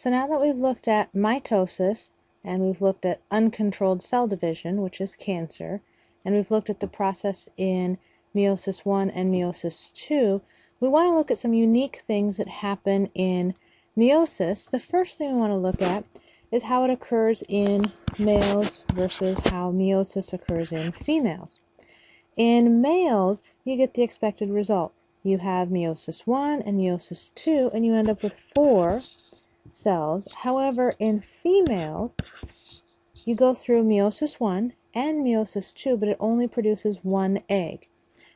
So now that we've looked at mitosis, and we've looked at uncontrolled cell division, which is cancer, and we've looked at the process in meiosis 1 and meiosis 2, we want to look at some unique things that happen in meiosis. The first thing we want to look at is how it occurs in males versus how meiosis occurs in females. In males, you get the expected result. You have meiosis 1 and meiosis 2, and you end up with 4 cells. However, in females, you go through meiosis 1 and meiosis 2, but it only produces 1 egg.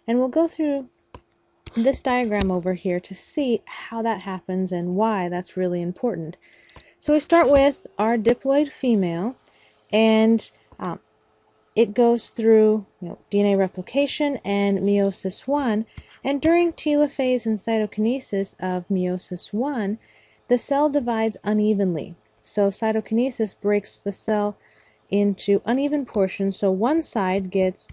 And we'll go through this diagram over here to see how that happens and why that's really important. So we start with our diploid female, and it goes through DNA replication and meiosis 1, and during telophase and cytokinesis of meiosis 1, the cell divides unevenly. So cytokinesis breaks the cell into uneven portions, so one side gets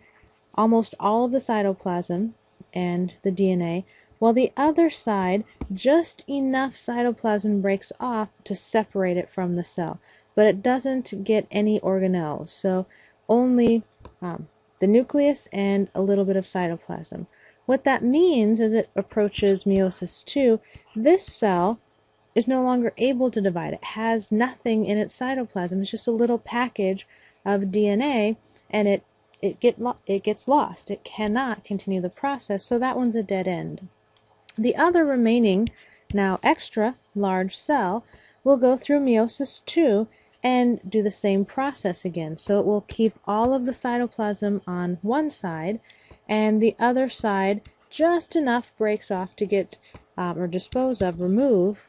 almost all of the cytoplasm and the DNA, while the other side, just enough cytoplasm breaks off to separate it from the cell, but it doesn't get any organelles, so only the nucleus and a little bit of cytoplasm. What that means as it approaches meiosis 2, this cell is no longer able to divide. It has nothing in its cytoplasm. It's just a little package of DNA, and it gets lost. It cannot continue the process, so that one's a dead end. The other remaining, now extra large cell will go through meiosis 2 and do the same process again. So it will keep all of the cytoplasm on one side, and the other side just enough breaks off to get or dispose of, remove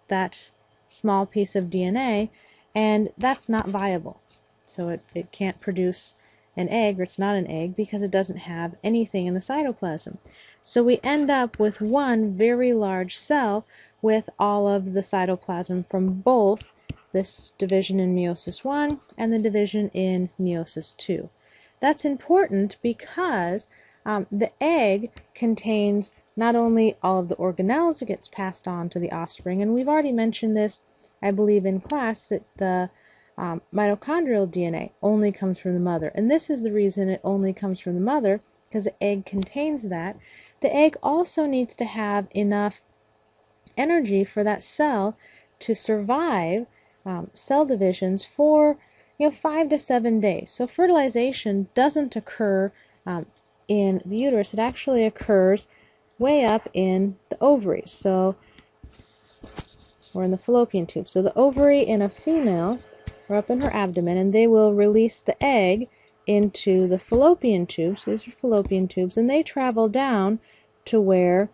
that small piece of DNA, and that's not viable. So it can't produce an egg, or it's not an egg, because it doesn't have anything in the cytoplasm. So we end up with one very large cell with all of the cytoplasm from both this division in meiosis 1 and the division in meiosis 2. That's important because the egg contains not only all of the organelles that gets passed on to the offspring, and we've already mentioned this, I believe, in class, that the mitochondrial DNA only comes from the mother. And this is the reason it only comes from the mother, because the egg contains that. The egg also needs to have enough energy for that cell to survive cell divisions for 5 to 7 days. So fertilization doesn't occur in the uterus. It actually occurs way up in the ovaries, or in the fallopian tube. So the ovary in a female are up in her abdomen, and they will release the egg into the fallopian tubes. So these are fallopian tubes, and they travel down to where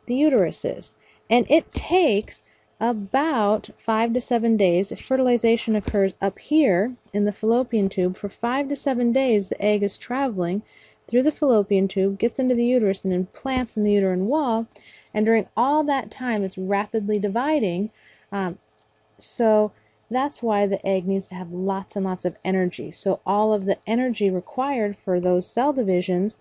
the uterus is. And it takes about 5 to 7 days. If fertilization occurs up here in the fallopian tube, for 5 to 7 days the egg is traveling through the fallopian tube, gets into the uterus, and implants in the uterine wall, and during all that time it's rapidly dividing. So that's why the egg needs to have lots and lots of energy. So all of the energy required for those cell divisions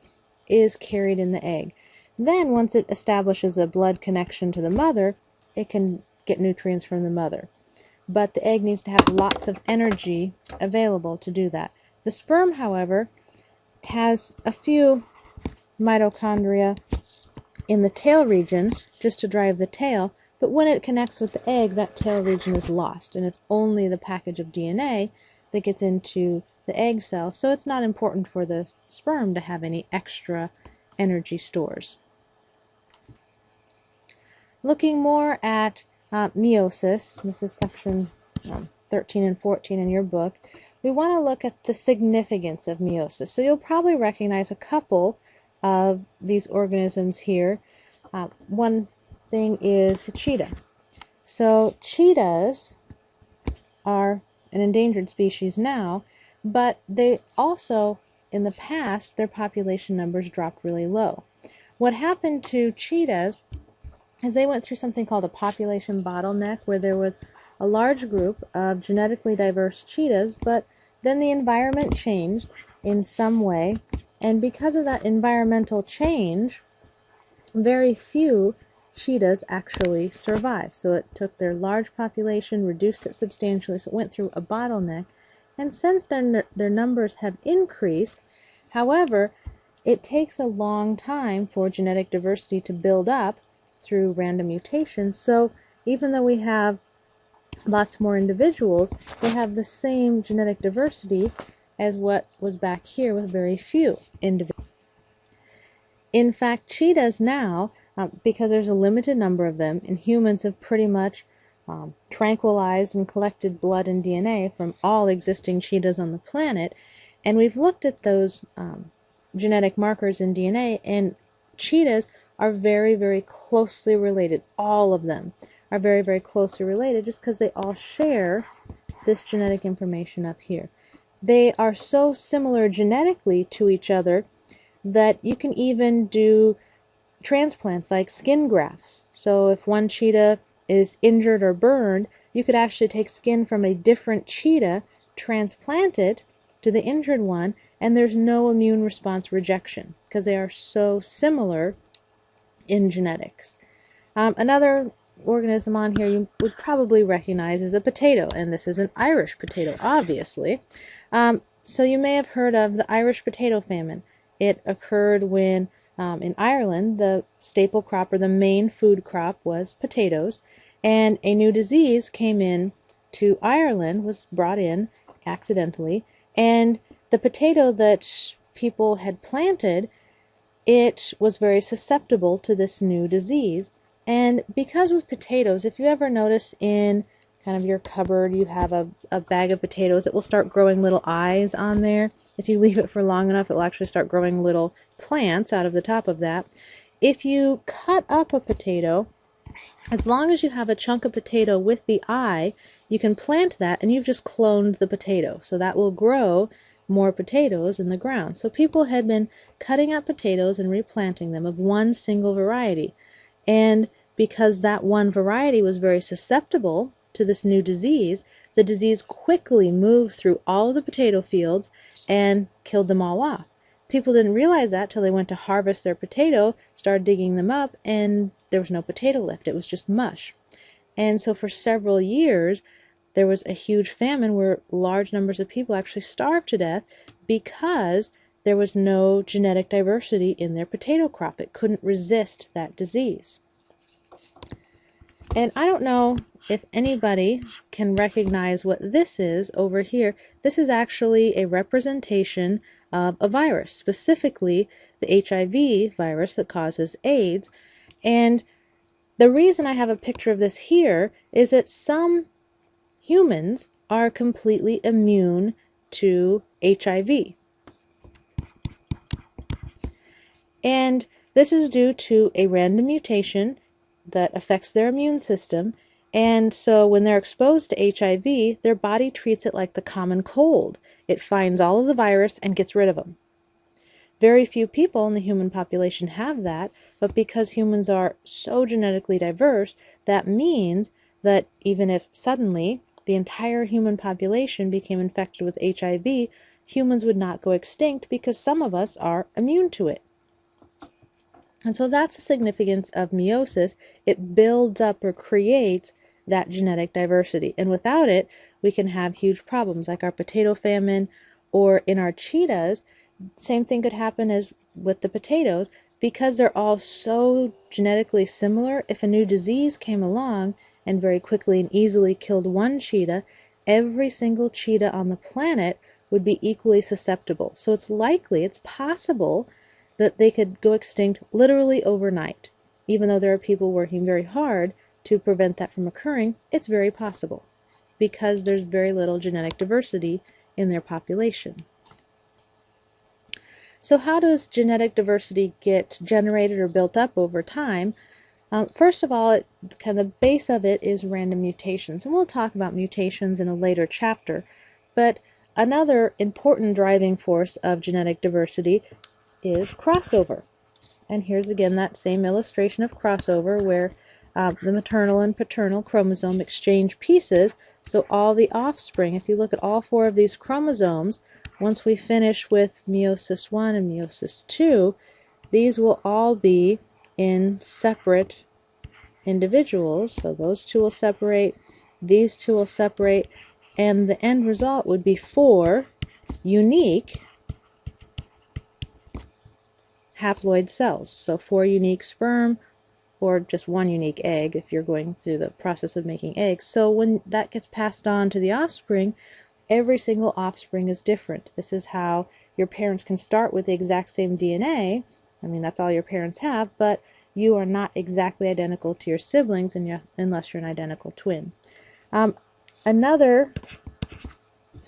is carried in the egg. Then once it establishes a blood connection to the mother, it can get nutrients from the mother. But the egg needs to have lots of energy available to do that. The sperm, however, has a few mitochondria in the tail region just to drive the tail, but when it connects with the egg, that tail region is lost, and it's only the package of DNA that gets into the egg cell, so it's not important for the sperm to have any extra energy stores. Looking more at meiosis, this is section 13 and 14 in your book, we want to look at the significance of meiosis. So you'll probably recognize a couple of these organisms here. One thing is the cheetah. So cheetahs are an endangered species now, but they also, in the past, their population numbers dropped really low. What happened to cheetahs is they went through something called a population bottleneck, where there was a large group of genetically diverse cheetahs, but then the environment changed in some way, and because of that environmental change, very few cheetahs actually survived. So it took their large population, reduced it substantially, so it went through a bottleneck. And since their numbers have increased, however, it takes a long time for genetic diversity to build up through random mutations. So even though we have lots more individuals, they have the same genetic diversity as what was back here with very few individuals. In fact, cheetahs now, because there's a limited number of them, and humans have pretty much tranquilized and collected blood and DNA from all existing cheetahs on the planet, and we've looked at those genetic markers in DNA, and cheetahs are very, very closely related. All of them are very, very closely related just because they all share this genetic information up here. They are so similar genetically to each other that you can even do transplants like skin grafts. So if one cheetah is injured or burned, you could actually take skin from a different cheetah, transplant it to the injured one, and there's no immune response rejection because they are so similar in genetics. Another organism on here you would probably recognize is a potato, and this is an Irish potato, obviously. So you may have heard of the Irish potato famine. It occurred when in Ireland the staple crop or the main food crop was potatoes, and a new disease came in to Ireland, was brought in accidentally, and the potato that people had planted, it was very susceptible to this new disease. And because with potatoes, if you ever notice in kind of your cupboard you have a bag of potatoes, it will start growing little eyes on there. If you leave it for long enough, it will actually start growing little plants out of the top of that. If you cut up a potato, as long as you have a chunk of potato with the eye, you can plant that and you've just cloned the potato. So that will grow more potatoes in the ground. So people had been cutting up potatoes and replanting them of one single variety. And because that one variety was very susceptible to this new disease, the disease quickly moved through all of the potato fields and killed them all off. People didn't realize that till they went to harvest their potato, started digging them up, and there was no potato left. It was just mush. And so for several years, there was a huge famine where large numbers of people actually starved to death because there was no genetic diversity in their potato crop. It couldn't resist that disease. And I don't know if anybody can recognize what this is over here. This is actually a representation of a virus, specifically the HIV virus that causes AIDS. And the reason I have a picture of this here is that some humans are completely immune to HIV. And this is due to a random mutation that affects their immune system. And so when they're exposed to HIV, their body treats it like the common cold. It finds all of the virus and gets rid of them. Very few people in the human population have that, but because humans are so genetically diverse, that means that even if suddenly the entire human population became infected with HIV, humans would not go extinct because some of us are immune to it. And so that's the significance of meiosis. It builds up or creates that genetic diversity. And without it, we can have huge problems like our potato famine, or in our cheetahs, same thing could happen as with the potatoes. Because they're all so genetically similar, if a new disease came along and very quickly and easily killed one cheetah, every single cheetah on the planet would be equally susceptible. So it's likely, it's possible that they could go extinct literally overnight. Even though there are people working very hard to prevent that from occurring, it's very possible because there's very little genetic diversity in their population. So how does genetic diversity get generated or built up over time? First of all, kind of the base of it is random mutations, and we'll talk about mutations in a later chapter. But another important driving force of genetic diversity is crossover. And here's again that same illustration of crossover where the maternal and paternal chromosome exchange pieces, so all the offspring, if you look at all 4 of these chromosomes, once we finish with meiosis 1 and meiosis 2, these will all be in separate individuals. So those two will separate, these two will separate, and the end result would be 4 unique haploid cells. So 4 unique sperm, or just 1 unique egg if you're going through the process of making eggs. So when that gets passed on to the offspring, every single offspring is different. This is how your parents can start with the exact same DNA. I mean, that's all your parents have, but you are not exactly identical to your siblings unless you're an identical twin. Another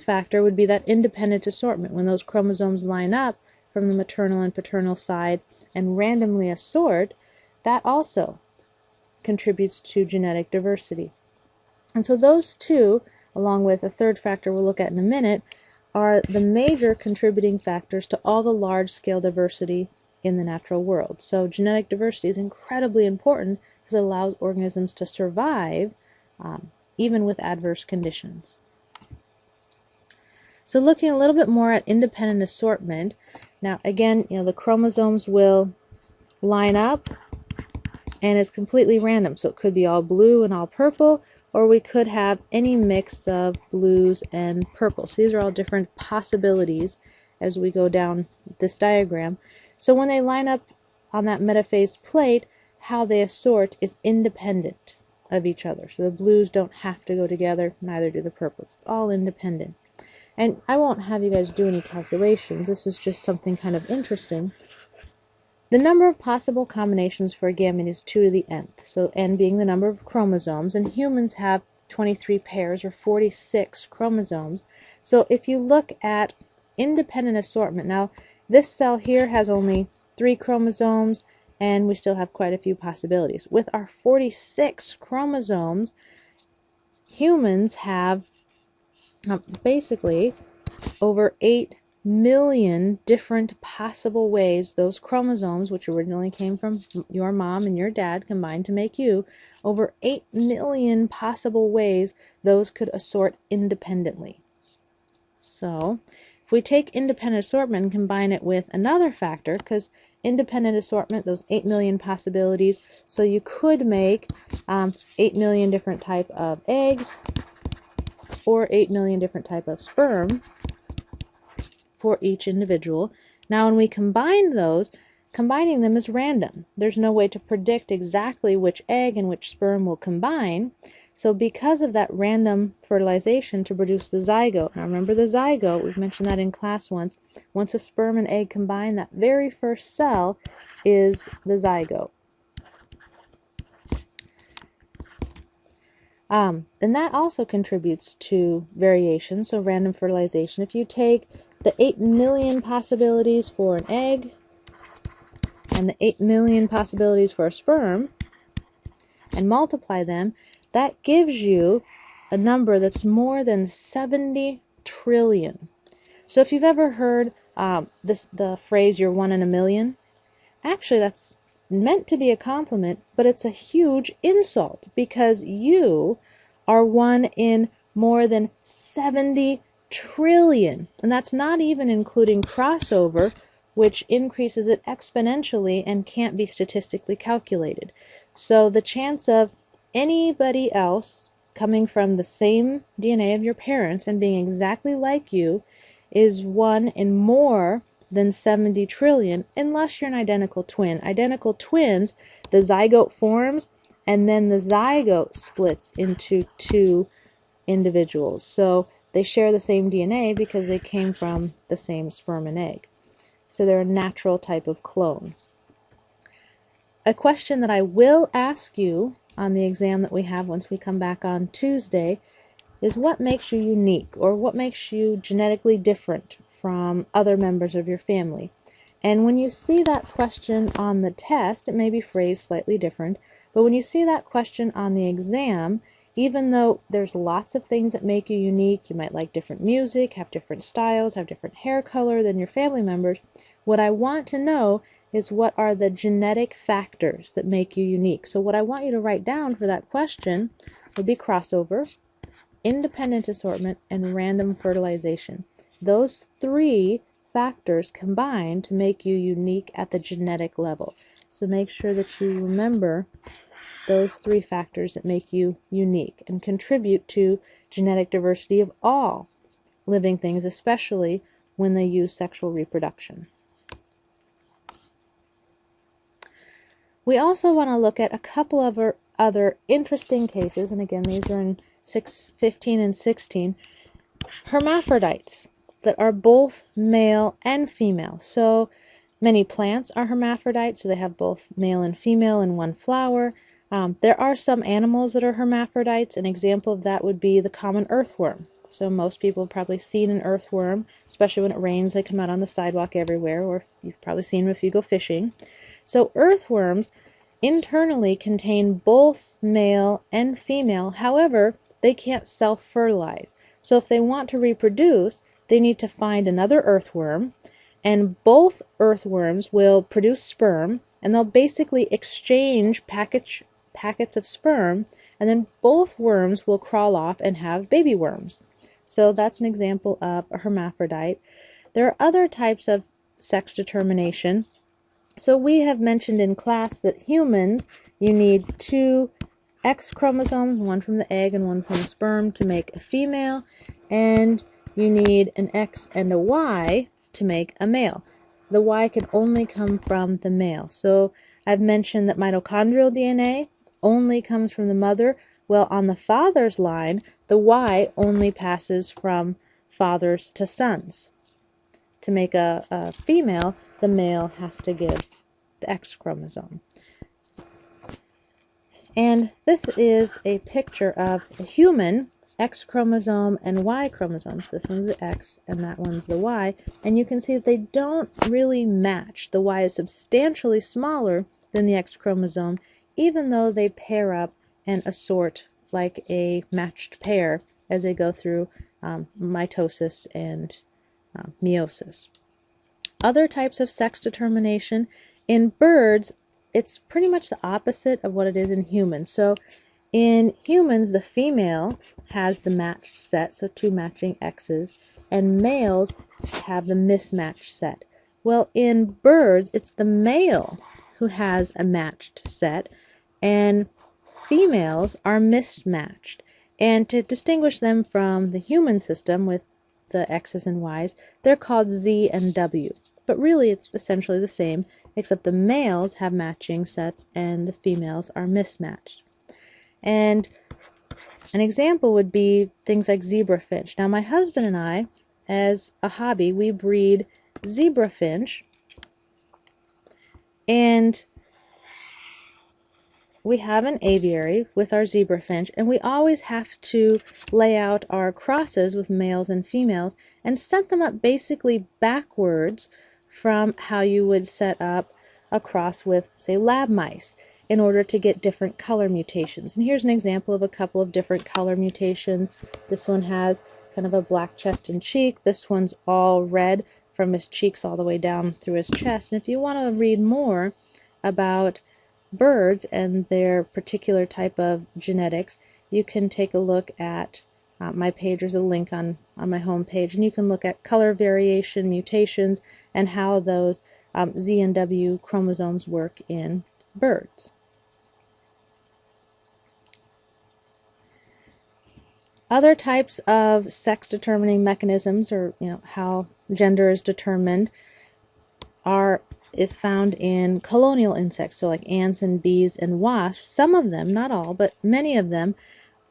factor would be that independent assortment. When those chromosomes line up from the maternal and paternal side and randomly assort, that also contributes to genetic diversity. And so those two, along with a third factor we'll look at in a minute, are the major contributing factors to all the large-scale diversity in the natural world. So genetic diversity is incredibly important because it allows organisms to survive even with adverse conditions. So looking a little bit more at independent assortment, now again, the chromosomes will line up and it's completely random. So it could be all blue and all purple, or we could have any mix of blues and purples. So these are all different possibilities as we go down this diagram. So when they line up on that metaphase plate, how they assort is independent of each other. So the blues don't have to go together, neither do the purples. It's all independent. And I won't have you guys do any calculations. This is just something kind of interesting. The number of possible combinations for a gamete is 2 to the nth, so n being the number of chromosomes, and humans have 23 pairs or 46 chromosomes. So if you look at independent assortment, now this cell here has only 3 chromosomes, and we still have quite a few possibilities. With our 46 chromosomes, humans have basically over 8 million different possible ways those chromosomes, which originally came from your mom and your dad combined to make you, over 8 million possible ways those could assort independently. So if we take independent assortment and combine it with another factor, because independent assortment, those 8 million possibilities, so you could make 8 million different type of eggs or 8 million different type of sperm for each individual. Now when we combine those, combining them is random. There's no way to predict exactly which egg and which sperm will combine. So because of that random fertilization to produce the zygote, now remember the zygote, we've mentioned that in class once a sperm and egg combine, that very first cell is the zygote. And that also contributes to variation, so random fertilization. If you take the 8 million possibilities for an egg and the 8 million possibilities for a sperm and multiply them, that gives you a number that's more than 70 trillion. So if you've ever heard the phrase, you're 1 in a million, actually that's meant to be a compliment, but it's a huge insult because you are 1 in more than 70 trillion. And that's not even including crossover, which increases it exponentially and can't be statistically calculated. So the chance of anybody else coming from the same DNA of your parents and being exactly like you is 1 in more than 70 trillion, unless you're an identical twin. Identical twins, the zygote forms, and then the zygote splits into 2 individuals. So they share the same DNA because they came from the same sperm and egg. So they're a natural type of clone. A question that I will ask you on the exam that we have once we come back on Tuesday is what makes you unique, or what makes you genetically different from other members of your family. And when you see that question on the test, it may be phrased slightly different, but when you see that question on the exam, even though there's lots of things that make you unique, you might like different music, have different styles, have different hair color than your family members, what I want to know is what are the genetic factors that make you unique. So what I want you to write down for that question would be crossover, independent assortment, and random fertilization. Those 3 factors combine to make you unique at the genetic level. So make sure that you remember those three factors that make you unique and contribute to genetic diversity of all living things, especially when they use sexual reproduction. We also want to look at a couple of other interesting cases, and again, these are in 15 and 16, hermaphrodites that are both male and female. So many plants are hermaphrodites, so they have both male and female in one flower. There are some animals that are hermaphrodites. An example of that would be the common earthworm. So most people have probably seen an earthworm, especially when it rains. They come out on the sidewalk everywhere, or you've probably seen them if you go fishing. So earthworms internally contain both male and female. However, they can't self-fertilize. So if they want to reproduce, they need to find another earthworm, and both earthworms will produce sperm, and they'll basically exchange packets of sperm, and then both worms will crawl off and have baby worms. So that's an example of a hermaphrodite. There are other types of sex determination. So we have mentioned in class that humans, you need 2 X chromosomes, one from the egg and one from the sperm, to make a female, and you need an X and a Y to make a male. The Y can only come from the male. So I've mentioned that mitochondrial DNA only comes from the mother. Well, on the father's line, the Y only passes from fathers to sons. To make a female, the male has to give the X chromosome. And this is a picture of a human X chromosome and Y chromosomes. This one's the X and that one's the Y. And you can see that they don't really match. The Y is substantially smaller than the X chromosome, even though they pair up and assort like a matched pair as they go through mitosis and meiosis. Other types of sex determination in birds, it's pretty much the opposite of what it is in humans. So in humans, the female has the matched set, so 2 matching X's, and males have the mismatched set. Well, in birds, it's the male who has a matched set, and females are mismatched. And to distinguish them from the human system with the X's and Y's, they're called Z and W. But really, it's essentially the same, except the males have matching sets and the females are mismatched. And an example would be things like zebrafinch. Now, my husband and I, as a hobby, we breed zebrafinch, and we have an aviary with our zebrafinch, and we always have to lay out our crosses with males and females and set them up basically backwards from how you would set up a cross with, say, lab mice in order to get different color mutations. And here's an example of a couple of different color mutations. This one has kind of a black chest and cheek. This one's all red from his cheeks all the way down through his chest. And if you want to read more about birds and their particular type of genetics, you can take a look at my page. There's a link on my home page, and you can look at color variation, mutations, and how those Z and W chromosomes work in birds. Other types of sex determining mechanisms, or how gender is determined, is found in colonial insects, so like ants and bees and wasps. Some of them, not all, but many of them,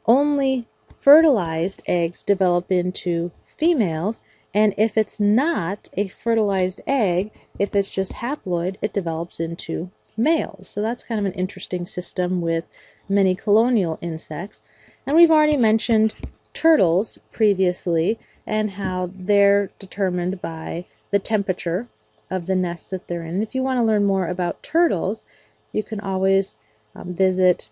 only fertilized eggs develop into females, and if it's not a fertilized egg, if it's just haploid, it develops into males. So that's kind of an interesting system with many colonial insects. And we've already mentioned turtles previously and how they're determined by the temperature of the nests that they're in. If you want to learn more about turtles, you can always visit,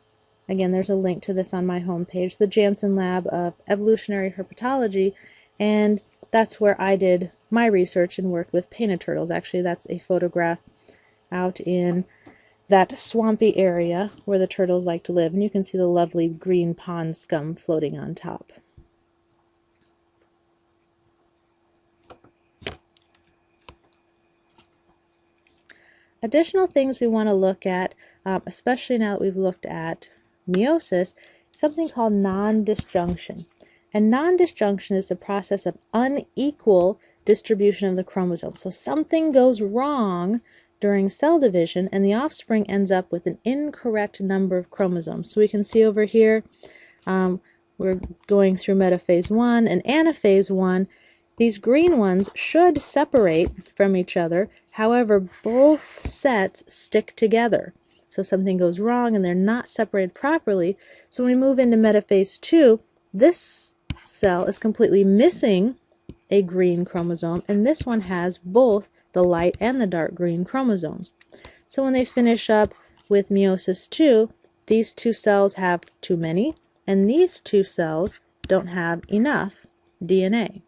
again, there's a link to this on my homepage, the Janssen Lab of Evolutionary Herpetology, and that's where I did my research and worked with painted turtles. Actually, that's a photograph out in that swampy area where the turtles like to live, and you can see the lovely green pond scum floating on top. Additional things we want to look at especially now that we've looked at meiosis, something called non-disjunction. And non-disjunction is the process of unequal distribution of the chromosomes. So something goes wrong during cell division, and the offspring ends up with an incorrect number of chromosomes. So we can see over here, we're going through metaphase 1 and anaphase 1. These green ones should separate from each other. However, both sets stick together. So something goes wrong and they're not separated properly. So when we move into metaphase 2, this cell is completely missing a green chromosome, and this one has both the light and the dark green chromosomes. So when they finish up with meiosis 2, these two cells have too many, and these two cells don't have enough DNA.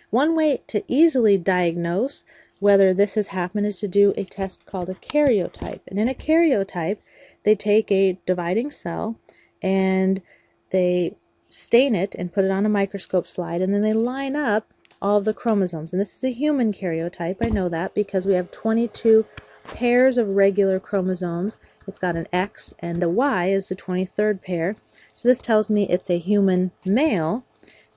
One way to easily diagnose whether this has happened is to do a test called a karyotype. And in a karyotype, they take a dividing cell and they stain it and put it on a microscope slide, and then they line up all of the chromosomes. And this is a human karyotype. I know that because we have 22 pairs of regular chromosomes. It's got an X and a Y as the 23rd pair. So this tells me it's a human male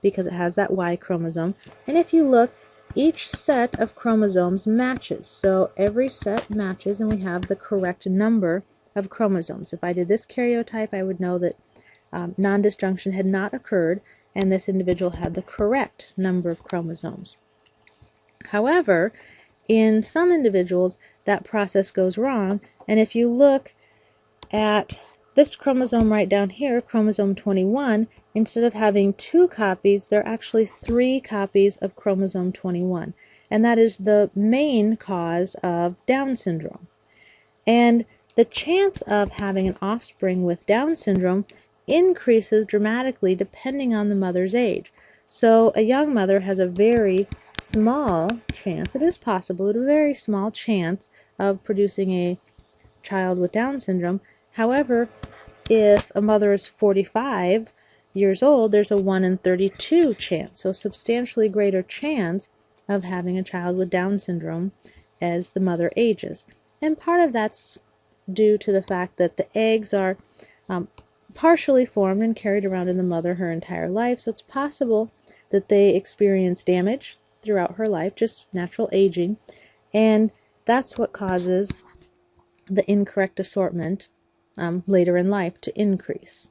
because it has that Y chromosome. And if you look, each set of chromosomes matches. So every set matches and we have the correct number of chromosomes. If I did this karyotype, I would know that non-disjunction had not occurred and this individual had the correct number of chromosomes. However, in some individuals, that process goes wrong, and if you look at this chromosome right down here, chromosome 21, instead of having 2 copies, there are actually 3 copies of chromosome 21, and that is the main cause of Down syndrome. And the chance of having an offspring with Down syndrome increases dramatically depending on the mother's age. So a young mother has a very small chance, it is possible, but a very small chance of producing a child with Down syndrome. However, if a mother is 45 years old, there's a 1 in 32 chance, so substantially greater chance of having a child with Down syndrome as the mother ages. And part of that's due to the fact that the eggs are partially formed and carried around in the mother her entire life, so it's possible that they experience damage throughout her life, just natural aging, and that's what causes the incorrect assortment later in life to increase.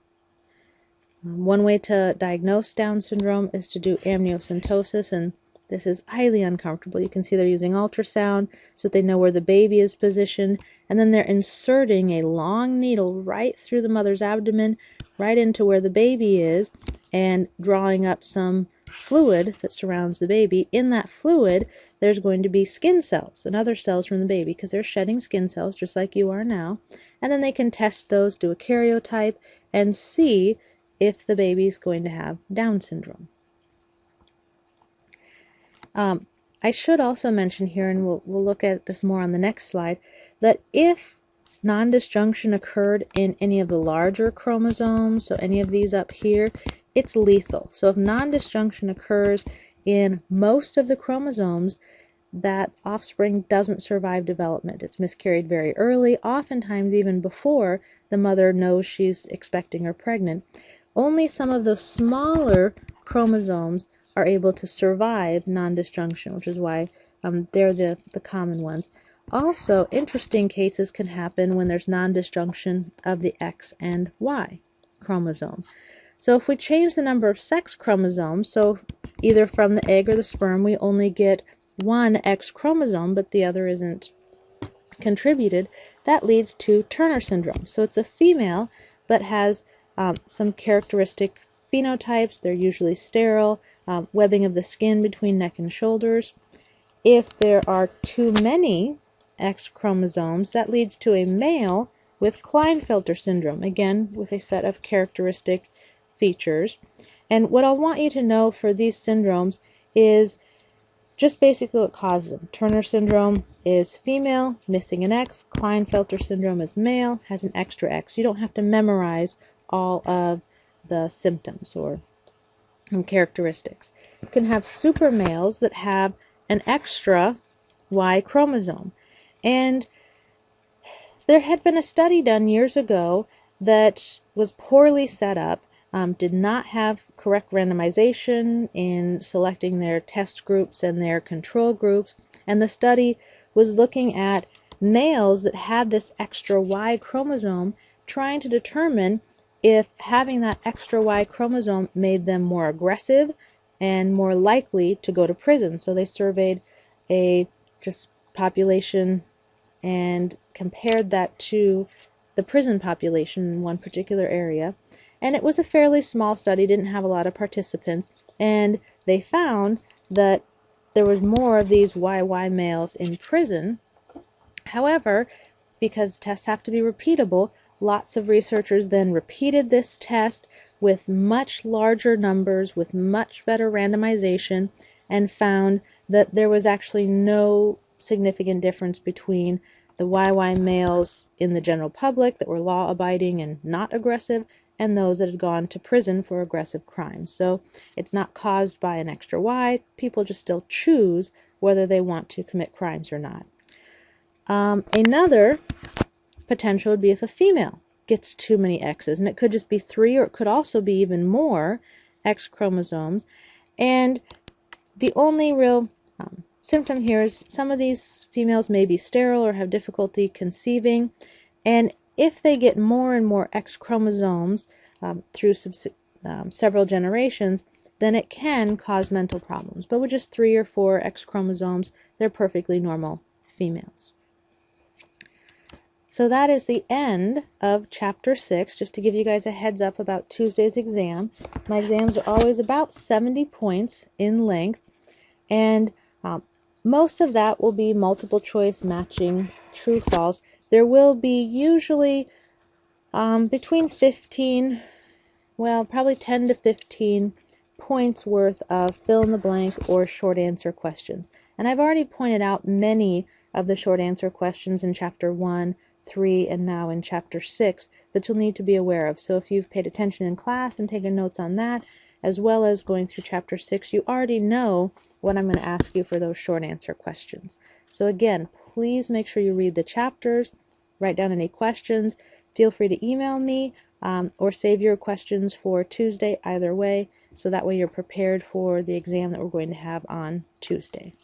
One way to diagnose Down syndrome is to do amniocentesis, and this is highly uncomfortable. You can see they're using ultrasound so that they know where the baby is positioned, and then they're inserting a long needle right through the mother's abdomen, right into where the baby is, and drawing up some fluid that surrounds the baby. In that fluid, there's going to be skin cells and other cells from the baby because they're shedding skin cells just like you are now. And then they can test those, do a karyotype, and see if the baby is going to have Down syndrome. I should also mention here, and we'll look at this more on the next slide, that if non-disjunction occurred in any of the larger chromosomes, so any of these up here, it's lethal. So if non-disjunction occurs in most of the chromosomes, that offspring doesn't survive development. It's miscarried very early, oftentimes even before the mother knows she's expecting or pregnant. Only some of the smaller chromosomes are able to survive non-disjunction, which is why they're the common ones. Also, interesting cases can happen when there's non-disjunction of the X and Y chromosome. So if we change the number of sex chromosomes, so either from the egg or the sperm, we only get one X chromosome, but the other isn't contributed, that leads to Turner syndrome. So it's a female, but has some characteristic phenotypes. They're usually sterile, webbing of the skin between neck and shoulders. If there are too many X chromosomes, that leads to a male with Klinefelter syndrome, again with a set of characteristic features. And what I want you to know for these syndromes is just basically what causes them. Turner syndrome is female, missing an X. Klinefelter syndrome is male, has an extra X. You don't have to memorize all of the symptoms or characteristics. You can have super males that have an extra Y chromosome. And there had been a study done years ago that was poorly set up, did not have correct randomization in selecting their test groups and their control groups, and the study was looking at males that had this extra Y chromosome, trying to determine if having that extra Y chromosome made them more aggressive and more likely to go to prison. So they surveyed a just population and compared that to the prison population in one particular area. And it was a fairly small study, didn't have a lot of participants, and they found that there was more of these YY males in prison. However, because tests have to be repeatable, lots of researchers then repeated this test with much larger numbers, with much better randomization, and found that there was actually no significant difference between the YY males in the general public that were law-abiding and not aggressive, and those that had gone to prison for aggressive crimes. So it's not caused by an extra Y. People just still choose whether they want to commit crimes or not. Another potential would be if a female gets too many X's, and it could just be 3, or it could also be even more X chromosomes. And the only real symptom here is some of these females may be sterile or have difficulty conceiving, and if they get more and more X chromosomes through several generations, then it can cause mental problems. But with just 3 or 4 X chromosomes, they're perfectly normal females. So that is the end of Chapter 6, just to give you guys a heads up about Tuesday's exam. My exams are always about 70 points in length, and most of that will be multiple choice matching true-false. There will be usually between 15, well, probably 10 to 15 points worth of fill-in-the-blank or short answer questions. And I've already pointed out many of the short answer questions in Chapter 1, 3, and now in Chapter 6 that you'll need to be aware of. So if you've paid attention in class and taken notes on that, as well as going through Chapter 6, you already know what I'm going to ask you for those short answer questions. So again, please make sure you read the chapters, write down any questions. Feel free to email me or save your questions for Tuesday, either way, so that way you're prepared for the exam that we're going to have on Tuesday.